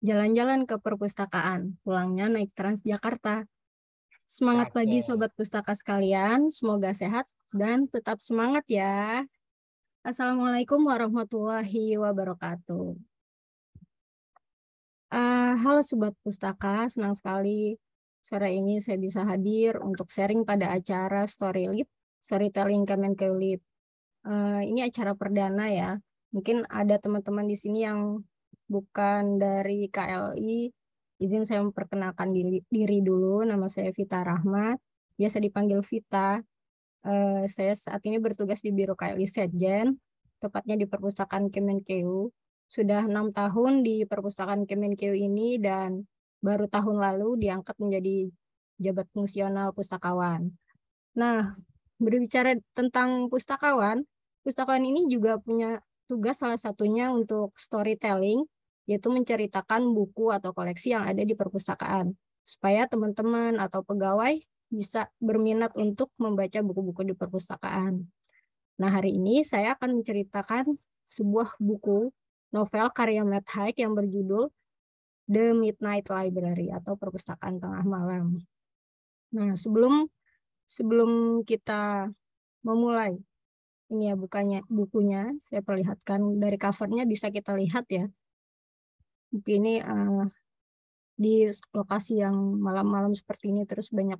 Jalan-jalan ke perpustakaan, pulangnya naik Transjakarta. Semangat pagi Cakep. Sobat Pustaka sekalian, semoga sehat dan tetap semangat ya. Assalamualaikum warahmatullahi wabarakatuh. Halo Sobat Pustaka, senang sekali sore ini saya bisa hadir untuk sharing pada acara Storytelling Kemenkeu. Ini acara perdana ya. Mungkin ada teman-teman di sini yang bukan dari KLI. Izin saya memperkenalkan diri dulu. Nama saya Vita Rahmat. Biasa dipanggil Vita. Saya saat ini bertugas di Biro KLI Setjen, tepatnya di Perpustakaan Kemenkeu. Sudah 6 tahun di Perpustakaan Kemenkeu ini dan baru tahun lalu diangkat menjadi jabat fungsional pustakawan. Nah, berbicara tentang pustakawan, pustakawan ini juga punya tugas salah satunya untuk storytelling, yaitu menceritakan buku atau koleksi yang ada di perpustakaan, supaya teman-teman atau pegawai bisa berminat untuk membaca buku-buku di perpustakaan. Nah, hari ini saya akan menceritakan sebuah buku novel karya Matt Haig yang berjudul The Midnight Library atau Perpustakaan Tengah Malam. Nah, sebelum kita memulai, ini ya bukunya, saya perlihatkan dari covernya bisa kita lihat ya. Buku ini di lokasi yang malam-malam seperti ini terus banyak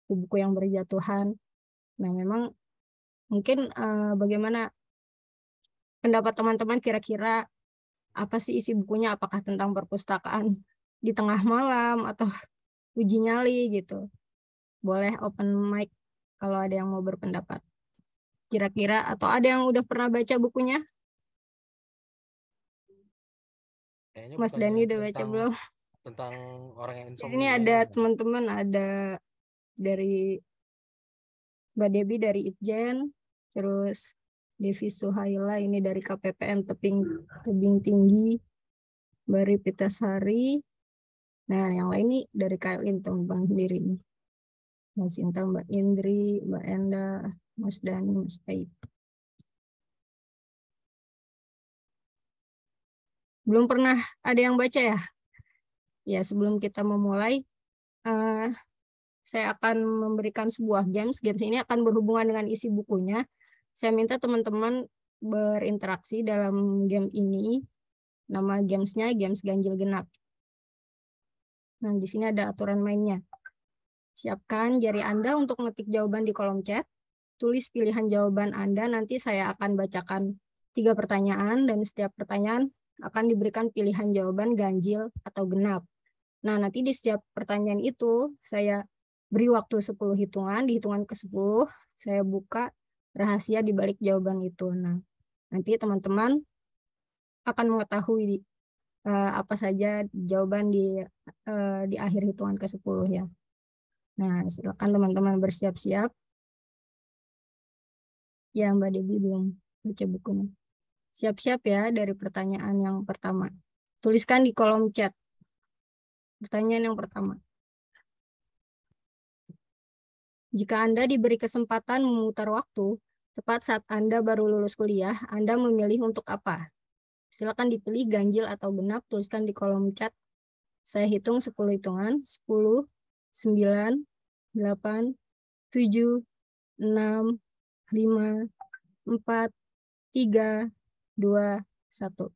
buku yang berjatuhan. Nah, memang mungkin bagaimana pendapat teman-teman kira-kira apa sih isi bukunya? Apakah tentang perpustakaan di tengah malam atau uji nyali gitu? Boleh open mic kalau ada yang mau berpendapat. Kira-kira atau ada yang udah pernah baca bukunya? Kayaknya Mas bukannya Dani udah baca tentang belum? tentang orang yang Di sini insomnia ada ini bukan? teman-teman, ada dari Mbak Debi dari Itjen, terus Devi Suhaila ini dari KPPN Tebing Tinggi, Mbak Ripita Sari. Nah, yang lain nih dari KLIN teman-teman sendiri nih. Mas Sinta, Mbak Indri, Mbak Enda, Mas Dani, Mas Aib. Belum pernah ada yang baca ya? Ya, sebelum kita memulai, eh, saya akan memberikan sebuah games. Games ini akan berhubungan dengan isi bukunya. Saya minta teman-teman berinteraksi dalam game ini. Nama gamesnya Games Ganjil Genap. Nah, di sini ada aturan mainnya. Siapkan jari Anda untuk mengetik jawaban di kolom chat. Tulis pilihan jawaban Anda, nanti saya akan bacakan 3 pertanyaan, dan setiap pertanyaan akan diberikan pilihan jawaban ganjil atau genap. Nah, nanti di setiap pertanyaan itu, saya beri waktu 10 hitungan, di hitungan ke-10, saya buka rahasia di balik jawaban itu. Nah, nanti teman-teman akan mengetahui apa saja jawaban di akhir hitungan ke-10 ya. Nah, silakan teman-teman bersiap-siap. Ya, Mbak Debi belum baca bukunya. Siap-siap ya dari pertanyaan yang pertama. Tuliskan di kolom chat. Pertanyaan yang pertama. Jika Anda diberi kesempatan memutar waktu, tepat saat Anda baru lulus kuliah, Anda memilih untuk apa? Silakan dipilih ganjil atau genap, tuliskan di kolom chat. Saya hitung 10 hitungan. 10, 9, 8, 7, 6, 5, 4, 3, 2, 1.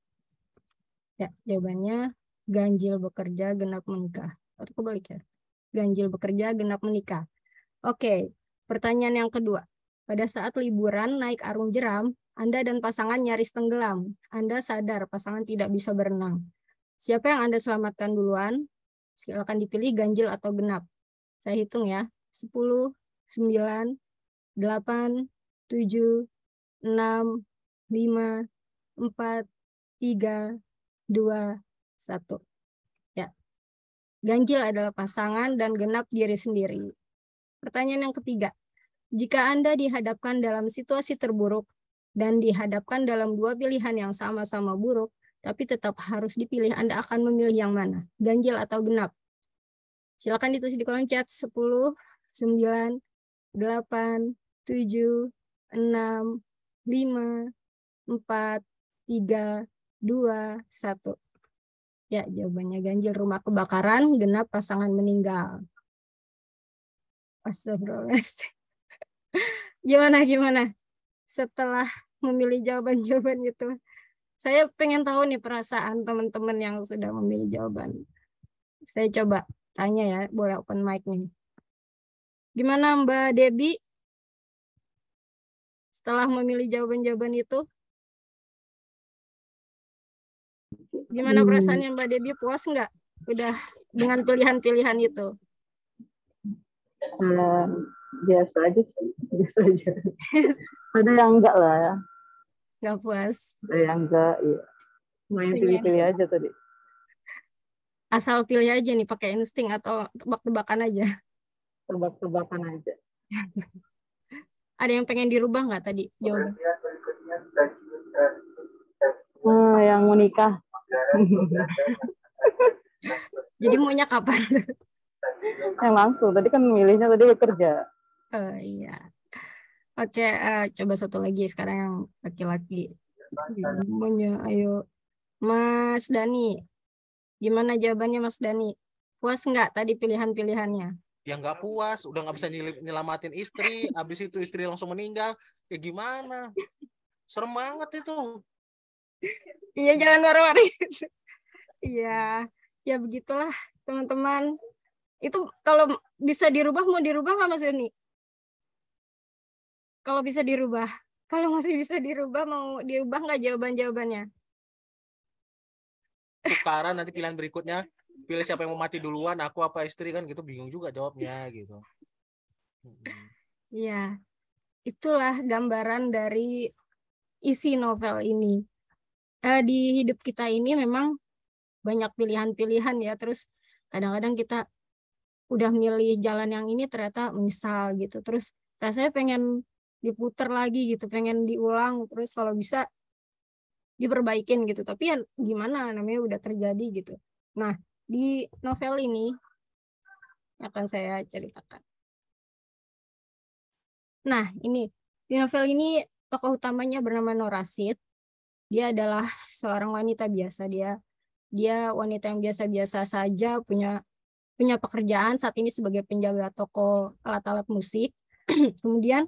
Ya, jawabannya ganjil bekerja, genap menikah. Atau kebalik ya. Ganjil bekerja, genap menikah. Oke, pertanyaan yang kedua. Pada saat liburan naik arung jeram, Anda dan pasangan nyaris tenggelam. Anda sadar pasangan tidak bisa berenang. Siapa yang Anda selamatkan duluan? Silakan dipilih ganjil atau genap. Saya hitung ya. 10, 9, 8, 7, 6, 5, 4, 3, 2, 1. Ya, ganjil adalah pasangan dan genap diri sendiri. Pertanyaan yang ketiga. Jika Anda dihadapkan dalam situasi terburuk dan dihadapkan dalam dua pilihan yang sama-sama buruk, tapi tetap harus dipilih, Anda akan memilih yang mana? Ganjil atau genap? Silakan ditulis di kolom chat. 10, 9, 8, 7, 6, 5, 4, 3, 2, 1. Ya, jawabannya ganjil. Rumah kebakaran, genap pasangan meninggal. Astagfirullahaladzim. Gimana? Setelah memilih jawaban-jawaban itu, saya pengen tahu nih perasaan teman-teman yang sudah memilih jawaban. Saya coba tanya ya, boleh open mic nih. Gimana Mbak Debbie setelah memilih jawaban-jawaban itu? Gimana perasaannya Mbak Debbie? Puas nggak? Udah dengan pilihan-pilihan itu? Biasa aja sih, biasa aja. Ada yang enggak lah ya. Nggak puas? Ada yang enggak, ya. Main pilih-pilih aja tadi. Asal pilih aja nih, pakai insting atau tebak-tebakan aja? Tebak-tebakan aja. Ada yang pengen dirubah nggak tadi jawaban? Yang mau nikah. Jadi maunya kapan? Yang langsung, tadi kan milihnya tadi bekerja. Oh iya. Oke, coba satu lagi sekarang yang laki-laki. Maunya, ayo. Mas Dani. Gimana jawabannya Mas Dani? Puas nggak tadi pilihan-pilihannya? Ya nggak puas, udah nggak bisa nyelamatin istri, habis itu istri langsung meninggal, ya gimana? Serem banget itu. Iya, jangan marah-marah. Iya, ya begitulah teman-teman. Itu kalau bisa dirubah, mau dirubah nggak Mas Dani? Kalau bisa dirubah. Kalau masih bisa dirubah, mau diubah nggak jawaban-jawabannya? Tukaran nanti pilihan berikutnya, pilih siapa yang mau mati duluan, aku apa istri, kan gitu, bingung juga jawabnya gitu. Iya, itulah gambaran dari isi novel ini. Di hidup kita ini memang banyak pilihan-pilihan ya, terus kadang-kadang kita udah milih jalan yang ini ternyata menyesal gitu, terus rasanya pengen diputar lagi gitu, pengen diulang, terus kalau bisa diperbaikin gitu, tapi ya gimana, namanya udah terjadi gitu. Nah, di novel ini akan saya ceritakan. Nah, ini di novel ini tokoh utamanya bernama Norasid. Dia adalah seorang wanita biasa. Dia wanita yang biasa-biasa saja, punya pekerjaan saat ini sebagai penjaga toko alat-alat musik. Kemudian,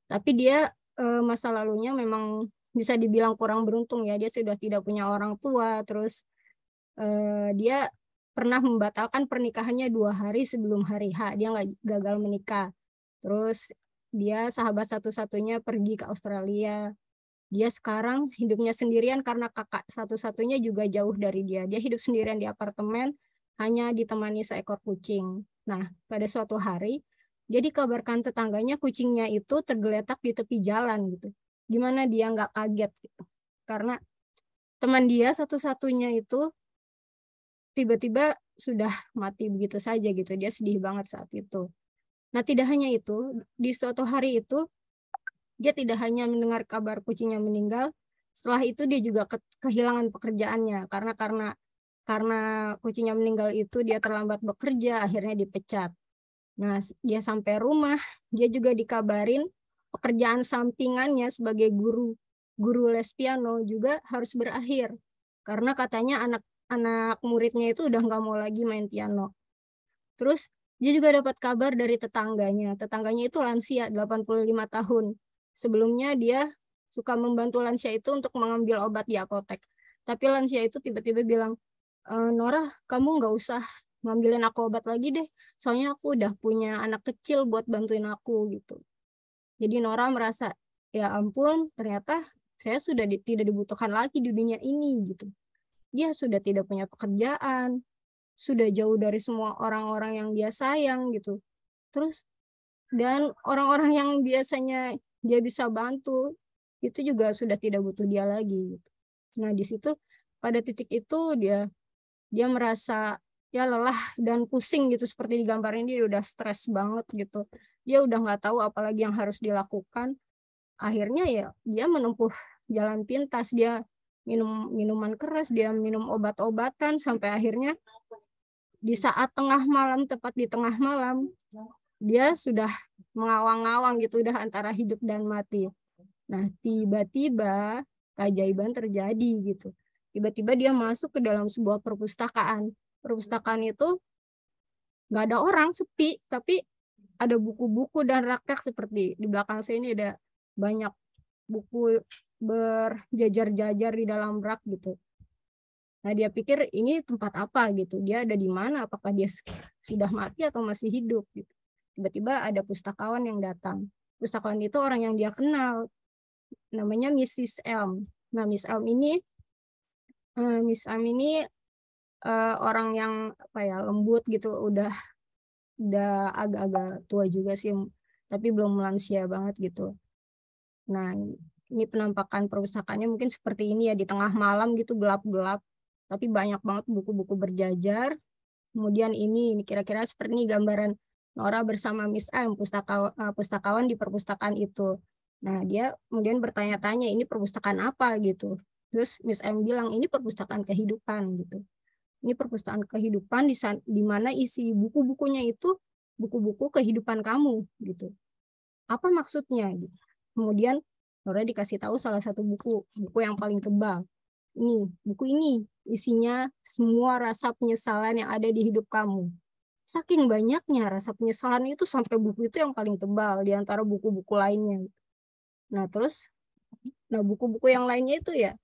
tapi dia masa lalunya memang bisa dibilang kurang beruntung ya. Dia sudah tidak punya orang tua, terus dia pernah membatalkan pernikahannya 2 hari sebelum hari H. Dia nggak gagal menikah. Terus dia sahabat satu-satunya pergi ke Australia. Dia sekarang hidupnya sendirian karena kakak satu-satunya juga jauh dari dia. Dia hidup sendirian di apartemen, hanya ditemani seekor kucing. Nah, pada suatu hari, dia dikabarkan tetangganya kucingnya itu tergeletak di tepi jalan gitu. Gimana dia nggak kaget gitu. Karena teman dia satu-satunya itu tiba-tiba sudah mati begitu saja gitu. Dia sedih banget saat itu. Nah, tidak hanya itu, di suatu hari itu dia tidak hanya mendengar kabar kucingnya meninggal, setelah itu dia juga kehilangan pekerjaannya karena kucingnya meninggal itu dia terlambat bekerja, akhirnya dipecat. Nah, dia sampai rumah, dia juga dikabarin pekerjaan sampingannya sebagai guru les piano juga harus berakhir karena katanya anak muridnya itu udah nggak mau lagi main piano. Terus dia juga dapat kabar dari tetangganya. Tetangganya itu lansia, 85 tahun. Sebelumnya dia suka membantu lansia itu untuk mengambil obat di apotek. Tapi lansia itu tiba-tiba bilang, Nora, kamu nggak usah ngambilin aku obat lagi deh. Soalnya aku udah punya anak kecil buat bantuin aku gitu. Jadi Nora merasa, ya ampun, ternyata saya sudah tidak dibutuhkan lagi di dunia ini gitu. Dia sudah tidak punya pekerjaan, sudah jauh dari semua orang-orang yang dia sayang gitu. Terus dan orang-orang yang biasanya dia bisa bantu itu juga sudah tidak butuh dia lagi gitu. Nah, di situ pada titik itu dia merasa ya lelah dan pusing gitu, seperti di gambar ini dia udah stres banget gitu. Dia udah nggak tahu apalagi yang harus dilakukan. Akhirnya ya dia menempuh jalan pintas, dia minum minuman keras, dia minum obat-obatan sampai akhirnya di saat tengah malam, tepat di tengah malam, dia sudah mengawang-awang gitu, udah antara hidup dan mati. Nah, tiba-tiba keajaiban terjadi gitu. tiba-tiba dia masuk ke dalam sebuah perpustakaan. Perpustakaan itu nggak ada orang, sepi, tapi ada buku-buku dan rak-rak seperti di belakang saya ini ada banyak buku berjajar-jajar di dalam rak gitu. Nah, dia pikir ini tempat apa gitu. Dia ada di mana? Apakah dia sudah mati atau masih hidup gitu. Tiba-tiba ada pustakawan yang datang. Pustakawan itu orang yang dia kenal. Namanya Mrs. Elm. Nah, Miss Elm ini orang yang apa ya, lembut gitu, udah agak-agak tua juga sih, tapi belum lansia banget gitu. Nah, ini penampakan perpustakaannya mungkin seperti ini ya, di tengah malam gitu, gelap-gelap, tapi banyak banget buku-buku berjajar. Kemudian ini kira-kira seperti ini gambaran Nora bersama Miss M, pustakawan di perpustakaan itu. Nah, dia kemudian bertanya-tanya, ini perpustakaan apa gitu. Terus Miss M bilang, ini perpustakaan kehidupan gitu. Ini perpustakaan kehidupan di mana isi buku-bukunya itu buku-buku kehidupan kamu gitu. Apa maksudnya gitu. Kemudian Nora dikasih tahu salah satu buku yang paling tebal. Buku ini isinya semua rasa penyesalan yang ada di hidup kamu. Saking banyaknya rasa penyesalan itu sampai buku itu yang paling tebal di antara buku-buku lainnya. Nah, terus buku-buku yang lainnya itu ya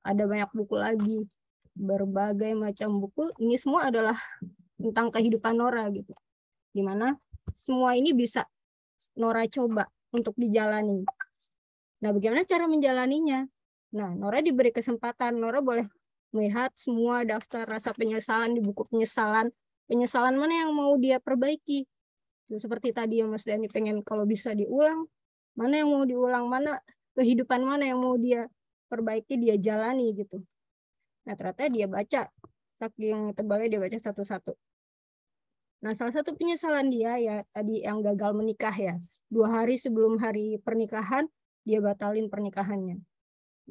ada banyak buku lagi, berbagai macam buku. Ini semua adalah tentang kehidupan Nora gitu. Dimana semua ini bisa Nora coba untuk dijalani. Nah, bagaimana cara menjalaninya? Nah, Nora diberi kesempatan. Nora boleh melihat semua daftar rasa penyesalan di buku penyesalan. Penyesalan mana yang mau dia perbaiki? Seperti tadi yang Mas Dani pengen kalau bisa diulang. Mana yang mau diulang? Mana kehidupan mana yang mau dia perbaiki, dia jalani gitu. Nah, ternyata dia baca. Saking tebalnya dia baca satu-satu. Nah, salah satu penyesalan dia ya tadi yang gagal menikah ya. 2 hari sebelum hari pernikahan, dia batalin pernikahannya.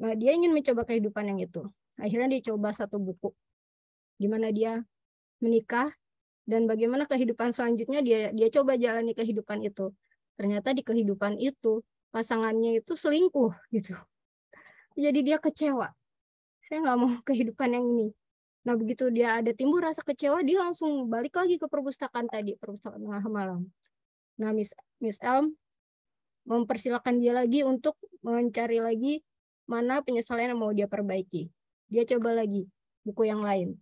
Nah, dia ingin mencoba kehidupan yang itu. Akhirnya dia coba satu buku, di mana dia menikah, dan bagaimana kehidupan selanjutnya dia coba jalani kehidupan itu. Ternyata di kehidupan itu, pasangannya itu selingkuh gitu. Jadi dia kecewa. Saya nggak mau kehidupan yang ini. Nah, begitu dia ada timbul rasa kecewa, dia langsung balik lagi ke perpustakaan tadi, perpustakaan tengah malam. Nah, Miss Elm mempersilahkan dia lagi untuk mencari lagi mana penyesalan yang mau dia perbaiki. Dia coba lagi buku yang lain.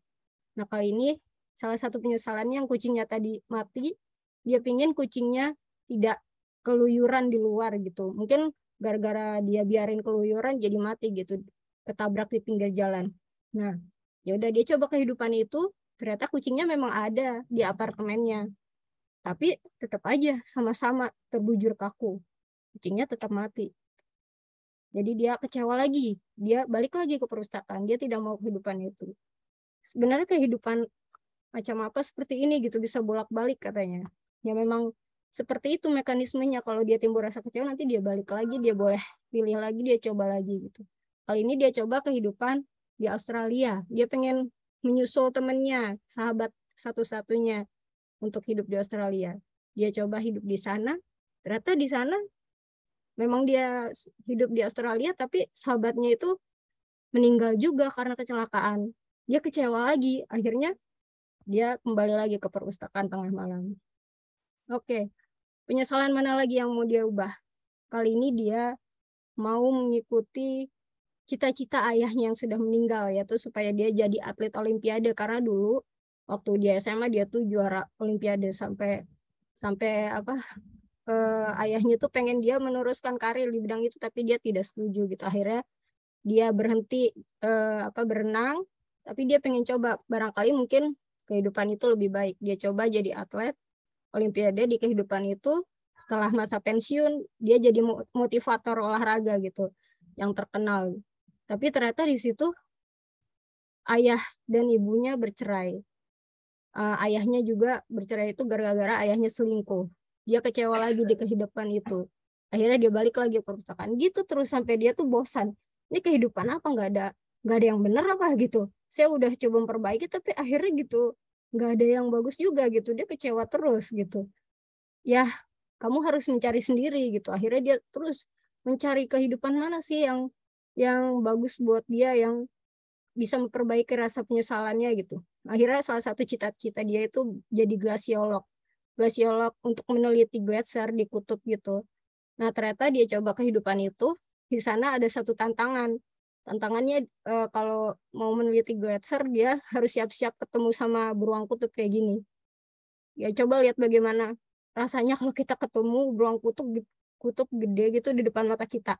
Nah, kali ini salah satu penyesalannya yang kucingnya tadi mati, dia pingin kucingnya tidak keluyuran di luar gitu. Mungkin gara-gara dia biarin keluyuran jadi mati gitu, ketabrak di pinggir jalan. Nah, ya udah dia coba kehidupan itu, ternyata kucingnya memang ada di apartemennya. Tapi tetap aja sama-sama terbujur kaku. Kucingnya tetap mati. Jadi dia kecewa lagi. Dia balik lagi ke perpustakaan. Dia tidak mau kehidupan itu. Sebenarnya kehidupan macam apa seperti ini gitu, bisa bolak-balik katanya. Ya memang seperti itu mekanismenya. Kalau dia timbul rasa kecewa, nanti dia balik lagi, dia boleh pilih lagi, dia coba lagi gitu. Kali ini dia coba kehidupan di Australia. Dia pengen menyusul temannya, sahabat satu-satunya untuk hidup di Australia. Dia coba hidup di sana. Ternyata di sana memang dia hidup di Australia, tapi sahabatnya itu meninggal juga karena kecelakaan. Dia kecewa lagi. Akhirnya dia kembali lagi ke perpustakaan tengah malam. Oke, penyesalan mana lagi yang mau dia ubah? Kali ini dia mau mengikuti cita-cita ayahnya yang sudah meninggal, yaitu supaya dia jadi atlet olimpiade. Karena dulu waktu dia SMA dia tuh juara olimpiade sampai ayahnya tuh pengen dia meneruskan karir di bidang itu, tapi dia tidak setuju gitu. Akhirnya dia berhenti berenang, tapi dia pengen coba, barangkali mungkin kehidupan itu lebih baik. Dia coba jadi atlet olimpiade di kehidupan itu. Setelah masa pensiun, dia jadi motivator olahraga gitu, yang terkenal. Tapi ternyata di situ ayah dan ibunya bercerai. Ayahnya juga bercerai itu gara-gara ayahnya selingkuh. Dia kecewa lagi di kehidupan itu. Akhirnya dia balik lagi ke perpustakaan gitu terus sampai dia tuh bosan. Ini kehidupan apa, nggak ada yang benar apa gitu. Saya udah coba memperbaiki tapi akhirnya gitu nggak ada yang bagus juga gitu. Dia kecewa terus gitu. Ya, kamu harus mencari sendiri gitu. Akhirnya dia terus mencari kehidupan mana sih yang bagus buat dia, yang bisa memperbaiki rasa penyesalannya gitu. Akhirnya salah satu cita-cita dia itu jadi glasiolog. Glasiolog untuk meneliti gletser di kutub gitu. Nah, ternyata dia coba kehidupan itu, di sana ada satu tantangan. Tantangannya kalau mau meneliti gletser, dia harus siap-siap ketemu sama beruang kutub kayak gini. Ya coba lihat bagaimana rasanya kalau kita ketemu beruang kutub gede gitu di depan mata kita.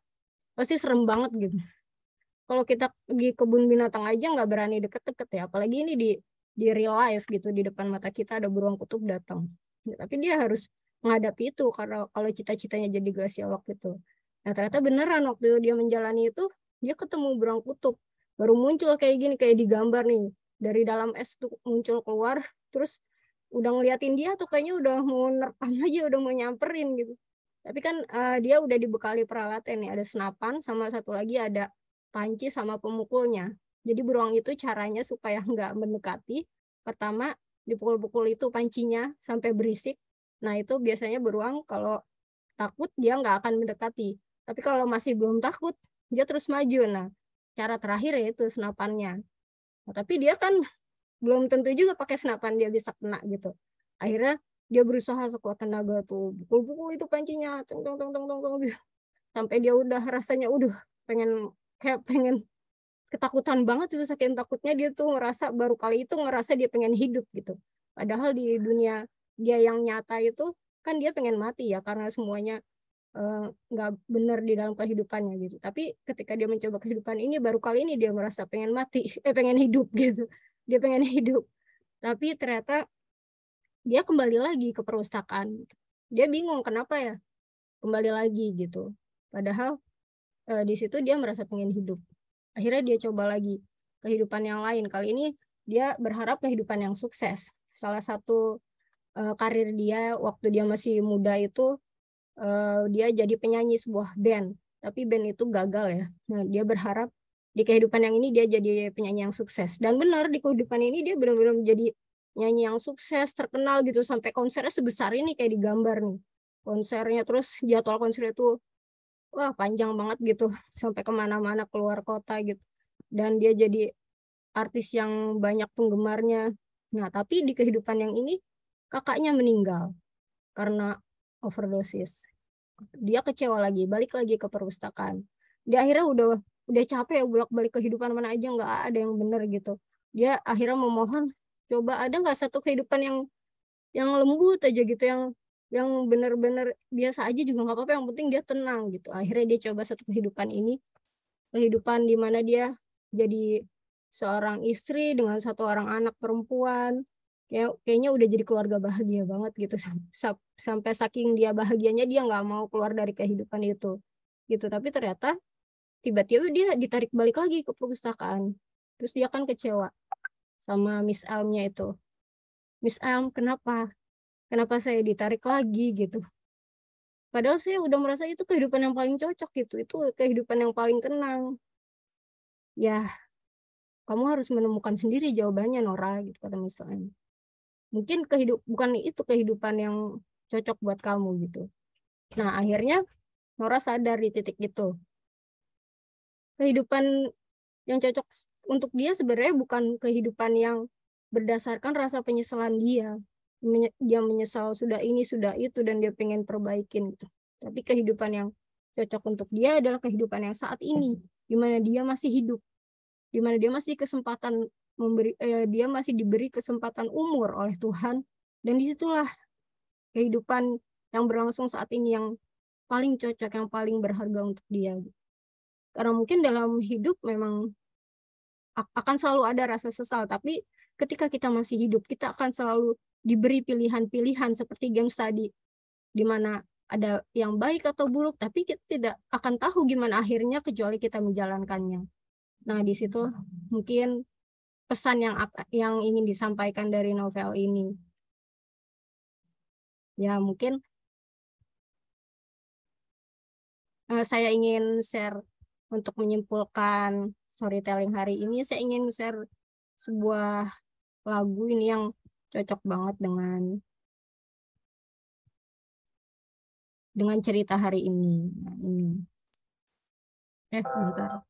Pasti serem banget gitu. Kalau kita di kebun binatang aja nggak berani deket-deket ya, apalagi ini di real life gitu, di depan mata kita ada beruang kutub datang. Ya, tapi dia harus menghadapi itu karena kalau cita-citanya jadi glasiolog gitu. Nah ternyata beneran waktu dia menjalani itu, dia ketemu beruang kutub. Baru muncul kayak gini, kayak digambar nih. Dari dalam es tuh muncul keluar, terus udah ngeliatin dia tuh kayaknya udah mau nerekam aja, udah mau nyamperin gitu. Tapi kan dia udah dibekali peralatan nih, ada senapan sama satu lagi ada panci sama pemukulnya. Jadi beruang itu caranya supaya nggak mendekati. Pertama, dipukul-pukul itu pancinya sampai berisik. Nah itu biasanya beruang kalau takut dia nggak akan mendekati. Tapi kalau masih belum takut, dia terus maju. Nah, cara terakhir yaitu senapannya. Nah, tapi dia kan belum tentu juga pakai senapan dia bisa kena gitu. Akhirnya dia berusaha sekuat tenaga tuh, pukul-pukul itu pancinya, tong tong tong tong tong tong, sampai dia udah rasanya pengen kayak pengen ketakutan banget itu, saking takutnya dia tuh ngerasa baru kali itu ngerasa dia pengen hidup gitu. Padahal di dunia dia yang nyata itu kan dia pengen mati ya karena semuanya nggak benar di dalam kehidupannya gitu. Tapi ketika dia mencoba kehidupan ini baru kali ini dia merasa pengen mati, pengen hidup gitu. Dia pengen hidup. Tapi ternyata dia kembali lagi ke perpustakaan. Dia bingung kenapa ya kembali lagi gitu. Padahal di situ dia merasa pengen hidup. Akhirnya dia coba lagi kehidupan yang lain. Kali ini dia berharap kehidupan yang sukses. Salah satu karir dia waktu dia masih muda itu dia jadi penyanyi sebuah band. Tapi band itu gagal ya. Nah, dia berharap di kehidupan yang ini dia jadi penyanyi yang sukses. Dan benar di kehidupan ini dia benar-benar menjadi penyanyi yang sukses, terkenal gitu sampai konsernya sebesar ini kayak digambar nih. Konsernya terus jadwal konser itu wah panjang banget gitu sampai kemana-mana keluar kota gitu. Dan dia jadi artis yang banyak penggemarnya. Nah, tapi di kehidupan yang ini kakaknya meninggal karena overdosis. Dia kecewa lagi, balik lagi ke perpustakaan. Dia akhirnya udah capek ya bolak-balik kehidupan mana aja nggak ada yang benar gitu. Dia akhirnya memohon, coba ada nggak satu kehidupan yang lembut aja gitu, yang benar-benar biasa aja juga nggak apa-apa, yang penting dia tenang gitu. Akhirnya dia coba satu kehidupan ini, kehidupan di mana dia jadi seorang istri dengan satu orang anak perempuan. Kayaknya udah jadi keluarga bahagia banget gitu. Sampai saking dia bahagianya dia nggak mau keluar dari kehidupan itu gitu. Tapi ternyata tiba-tiba dia ditarik balik lagi ke perpustakaan. Terus dia kan kecewa sama Miss Elmnya itu. Miss Elm, kenapa saya ditarik lagi gitu. Padahal saya udah merasa itu kehidupan yang paling cocok gitu. Itu kehidupan yang paling tenang. Ya, kamu harus menemukan sendiri jawabannya, Nora, gitu kata misalnya. Mungkin bukan itu kehidupan yang cocok buat kamu gitu. Nah, akhirnya Nora sadar di titik itu. Kehidupan yang cocok untuk dia sebenarnya bukan kehidupan yang berdasarkan rasa penyesalan dia. Dia menyesal sudah ini, sudah itu, dan dia pengen perbaikin gitu. Tapi kehidupan yang cocok untuk dia adalah kehidupan yang saat ini, di mana dia masih hidup, di mana dia masih dia masih diberi kesempatan umur oleh Tuhan, dan disitulah kehidupan yang berlangsung saat ini yang paling cocok, yang paling berharga untuk dia. Karena mungkin dalam hidup memang akan selalu ada rasa sesal, tapi ketika kita masih hidup, kita akan selalu diberi pilihan-pilihan seperti games tadi, di mana ada yang baik atau buruk, tapi kita tidak akan tahu gimana akhirnya kecuali kita menjalankannya. Nah, di situ mungkin pesan yang ingin disampaikan dari novel ini. Ya, mungkin saya ingin share untuk menyimpulkan storytelling hari ini, saya ingin share sebuah lagu ini yang cocok banget dengan cerita hari ini. Nah, ini. Sebentar.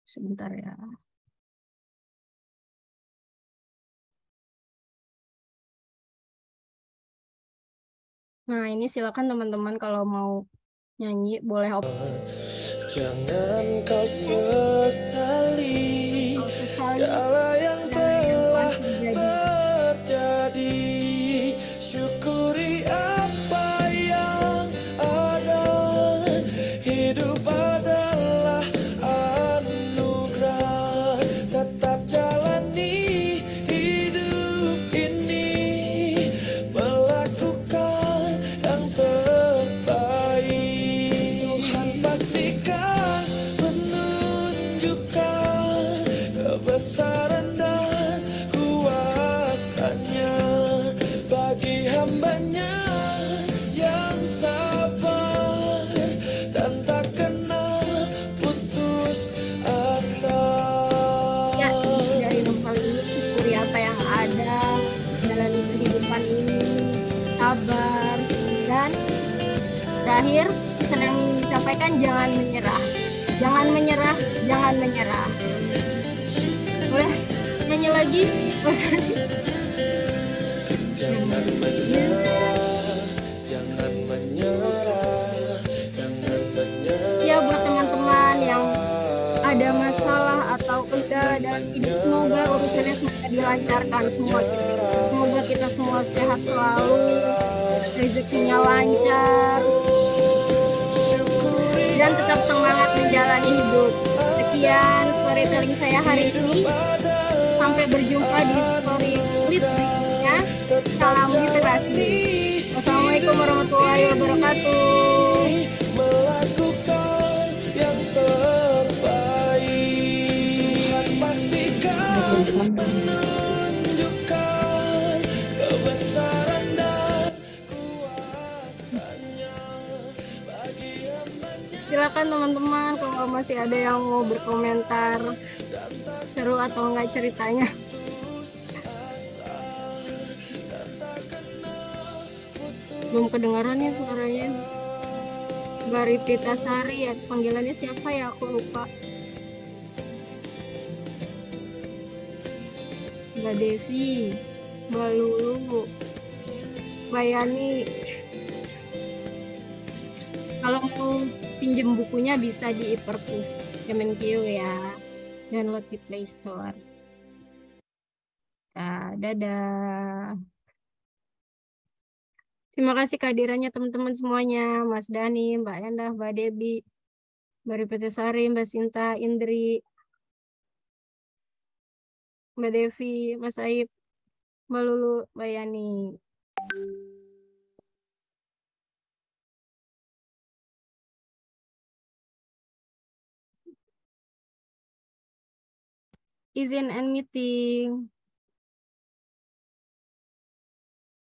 Sebentar ya. Nah, ini silakan teman-teman kalau mau nyanyi boleh Jangan kau sesali segala yang telah terjadi. Syukuri apa yang ada. Hidup adalah anugerah. Tetap jalani hidup ini, melakukan yang terbaik. Tuhan pastikan menunjukkan kebesaran dan kuasanya bagi hambanya yang sabar dan tak kenal putus asa. ya. Dari novel ini syukuri apa yang ada, jalani kehidupan ini, sabar, dan terakhir senang disampaikan jangan menyerah. Jangan menyerah, jangan menyerah. Boleh nyanyi lagi? Jangan menyerah, jangan menyerah, jangan menyerah. Ya, buat teman-teman yang ada masalah atau udah dan hidup, semoga urusannya semoga dilancarkan semua. Semoga kita semua sehat selalu, rezekinya lancar, dan tetap semangat menjalani hidup. Sekian storytelling saya hari ini. Sampai berjumpa di story clip berikutnya. Salam literasi. Wassalamualaikum warahmatullahi wabarakatuh. Melakukan yang terbaik. Tuhan pastikan menunjukkan kebesaran dan kuasanya bagi hambanya. Silakan teman-teman kalau masih ada yang mau berkomentar seru atau enggak ceritanya. Belum kedengaran ya suaranya. Mbak Ripita Sari ya, panggilannya siapa ya, aku lupa. Mbak Devi, Mbak Lulu, Mbak Yani. Kalau mau pinjem bukunya bisa di e-perpus Kemenkeu ya, download di Play Store. Nah, dadah. Terima kasih kehadirannya teman-teman semuanya, Mas Dani, Mbak Endah, Mbak Debi, Mbak Ripita Sari, Mbak Sinta, Indri, Mbak Devi, Mas Aib, Mbak Lulu, Mbak Yani. Izin and meeting.